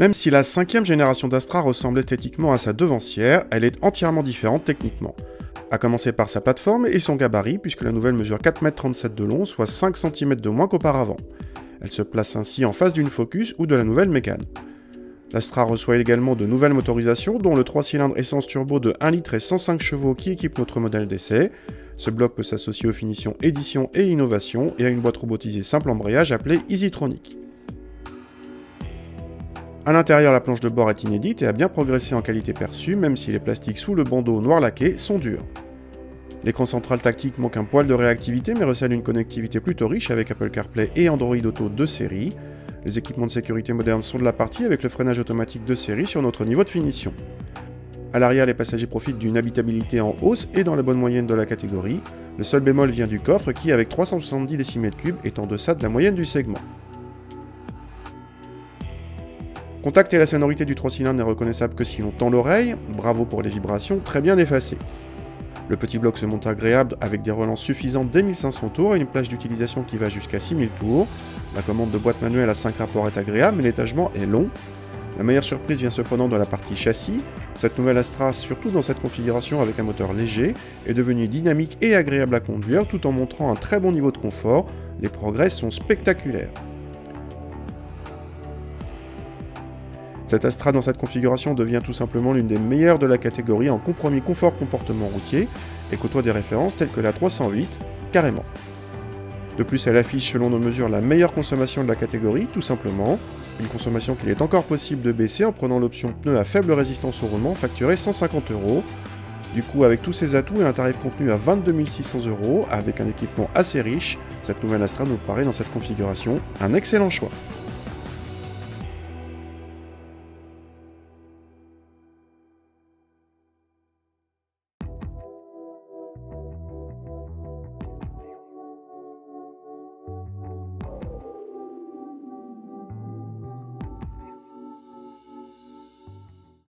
Même si la 5e génération d'Astra ressemble esthétiquement à sa devancière, elle est entièrement différente techniquement. À commencer par sa plateforme et son gabarit, puisque la nouvelle mesure 4,37 m de long, soit 5 cm de moins qu'auparavant. Elle se place ainsi en face d'une Focus ou de la nouvelle Mégane. L'Astra reçoit également de nouvelles motorisations, dont le 3 cylindres essence turbo de 1 litre et 105 chevaux qui équipe notre modèle d'essai. Ce bloc peut s'associer aux finitions édition et innovation et à une boîte robotisée simple embrayage appelée EasyTronic. A l'intérieur, la planche de bord est inédite et a bien progressé en qualité perçue, même si les plastiques sous le bandeau noir laqué sont durs. L'écran central tactique manque un poil de réactivité mais recèle une connectivité plutôt riche avec Apple CarPlay et Android Auto de série. Les équipements de sécurité modernes sont de la partie avec le freinage automatique de série sur notre niveau de finition. À l'arrière, les passagers profitent d'une habitabilité en hausse et dans la bonne moyenne de la catégorie. Le seul bémol vient du coffre qui, avec 370 décimètres cubes, est en deçà de la moyenne du segment. Contact et la sonorité du 3 cylindres n'est reconnaissable que si l'on tend l'oreille, bravo pour les vibrations très bien effacées. Le petit bloc se monte agréable avec des relances suffisantes dès 1500 tours et une plage d'utilisation qui va jusqu'à 6000 tours. La commande de boîte manuelle à 5 rapports est agréable mais l'étagement est long. La meilleure surprise vient cependant de la partie châssis. Cette nouvelle Astra, surtout dans cette configuration avec un moteur léger, est devenue dynamique et agréable à conduire tout en montrant un très bon niveau de confort. Les progrès sont spectaculaires. Cette Astra dans cette configuration devient tout simplement l'une des meilleures de la catégorie en compromis confort-comportement routier et côtoie des références telles que la 308, carrément. De plus, elle affiche selon nos mesures la meilleure consommation de la catégorie, tout simplement, une consommation qu'il est encore possible de baisser en prenant l'option pneu à faible résistance au roulement facturée 150 €. Du coup, avec tous ces atouts et un tarif contenu à 22 600 € avec un équipement assez riche, cette nouvelle Astra nous paraît dans cette configuration un excellent choix.